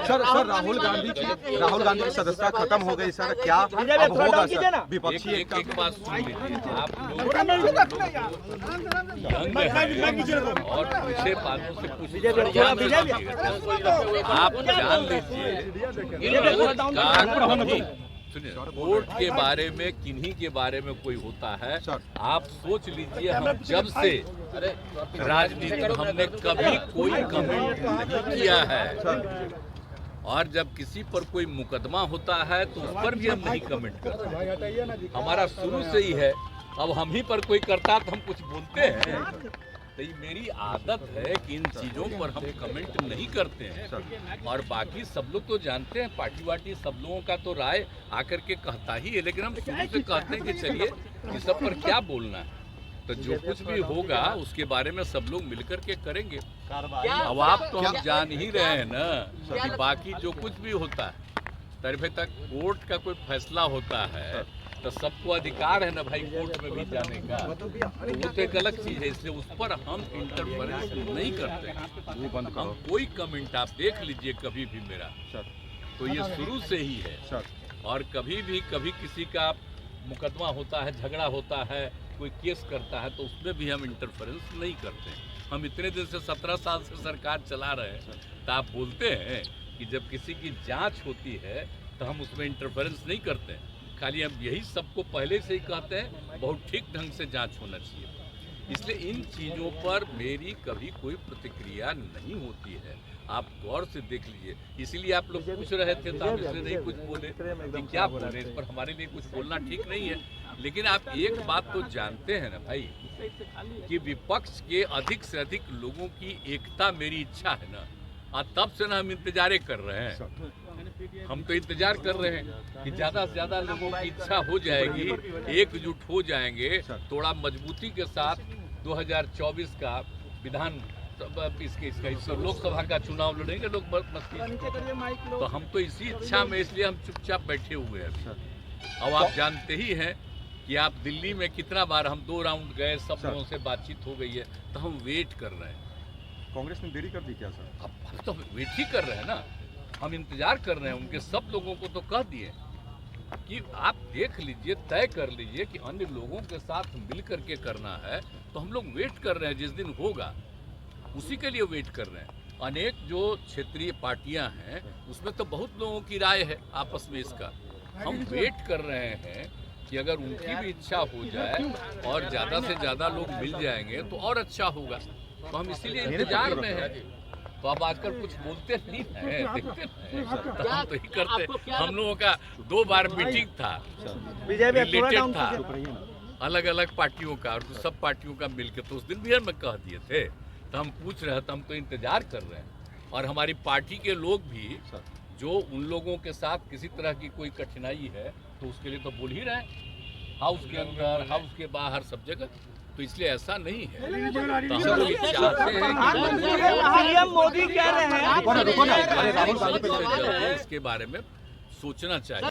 Sir Rahul Gandhi की सदस्यता खत्म हो गई सर, क्या अब होगा सर? विपक्षी एक बात सुन लीजिए, आप लोग और पीछे बातों से कुछ आप जान लीजिए, सुनिए, वोट के बारे में किन्हीं के बारे में कोई होता है, आप सोच लीजिए हम जब से राजनीति हमने कभी कोई कमेंट नहीं किया है, और जब किसी पर कोई मुकदमा होता है तो उस पर भी हम नहीं कमेंट करते। हमारा शुरू से ही है, अब हम ही पर कोई करता तो हम कुछ बोलते हैं। तो ये मेरी आदत है कि इन चीज़ों पर हम कमेंट नहीं करते हैं। और बाकी सब लोग तो जानते हैं, पार्टी वार्टी सब लोगों का तो राय आकर के कहता ही है, लेकिन हम शुरू से कहते हैं कि चलिए इस सब पर क्या बोलना है, तो जो कुछ भी होगा उसके बारे में सब लोग मिलकर के करेंगे। अब आप तो हम जान ही रहे हैं ना कि बाकी जो कुछ भी होता है तरफे तक कोर्ट का कोई फैसला होता है तो सबको अधिकार है ना भाई कोर्ट में भी जाने का, तो वो तो एक अलग चीज है, इसलिए उस पर हम इंटरफेरेंस नहीं करते। हम कोई कमेंट आप देख लीजिए कभी भी मेरा, तो ये शुरू से ही है। और कभी किसी का मुकदमा होता है, झगड़ा होता है, कोई केस करता है, तो उसमें भी हम इंटरफेरेंस नहीं करते। हम इतने दिन से 17 साल से सरकार चला रहे हैं, तो आप बोलते हैं कि जब किसी की जांच होती है तो हम उसमें इंटरफेरेंस नहीं करते हैं। खाली हम यही सबको पहले से ही कहते हैं बहुत ठीक ढंग से जांच होना चाहिए। इसलिए इन चीज़ों पर मेरी कभी कोई प्रतिक्रिया नहीं होती है, आप गौर से देख लीजिए। इसीलिए आप लोग पूछ रहे थे तो हम इसलिए नहीं कुछ बोले कि क्या बोले, इस पर हमारे लिए कुछ बोलना ठीक नहीं है। लेकिन आप एक बात तो जानते हैं ना भाई कि विपक्ष के अधिक से अधिक लोगों की एकता मेरी इच्छा है ना, और तब से ना हम इंतजार कर रहे हैं। हम तो इंतजार कर रहे हैं कि ज़्यादा से ज़्यादा लोगों की इच्छा हो जाएगी, एकजुट हो जाएंगे, थोड़ा मजबूती के साथ 2024 का विधान इसका लोकसभा का चुनाव लड़ेंगे लोग मस्ती। तो हम तो इसी इच्छा में, इसलिए हम चुपचाप बैठे हुए हैं। अब आप जानते ही हैं कि आप दिल्ली में कितना बार हम 2 राउंड गए, सब लोगों से बातचीत हो गई है, तो हम वेट कर रहे हैं। कांग्रेस ने देरी कर दी क्या सर? अब तो वेट ही कर रहे हैं ना, हम इंतजार कर रहे हैं। उनके सब लोगों को तो कह दिए कि आप देख लीजिए, तय कर लीजिए कि अन्य लोगों के साथ मिल करके करना है, तो हम लोग वेट कर रहे हैं। जिस दिन होगा उसी के लिए वेट कर रहे हैं। अनेक जो क्षेत्रीय पार्टियां हैं उसमें तो बहुत लोगों की राय है आपस में, इसका हम वेट कर रहे हैं कि अगर उनकी भी इच्छा हो जाए और ज़्यादा से ज़्यादा लोग मिल जाएंगे तो और अच्छा होगा। तो हम इसीलिए इंतजार में हैं। तो अब आजकल कुछ बोलते नहीं हैं, देखते हैं, तो हम तो ही करते। हम लोगों का 2 बार मीटिंग था, रिलेटेड था अलग अलग पार्टियों का, और सब पार्टियों का मिलकर, तो उस दिन भी हमें कह दिए थे। तो हम पूछ रहे हैं, तो हम तो इंतजार कर रहे हैं। और हमारी पार्टी के लोग भी जो उन लोगों के साथ किसी तरह की कोई कठिनाई है तो उसके लिए तो बोल ही रहे हैं, हाउस के अंदर, हाउस के बाहर, सब जगह। तो इसलिए ऐसा नहीं है, तो हम लोग चाहते हैं कि मोदी कह रहे हैं इसके बारे में सोचना चाहिए।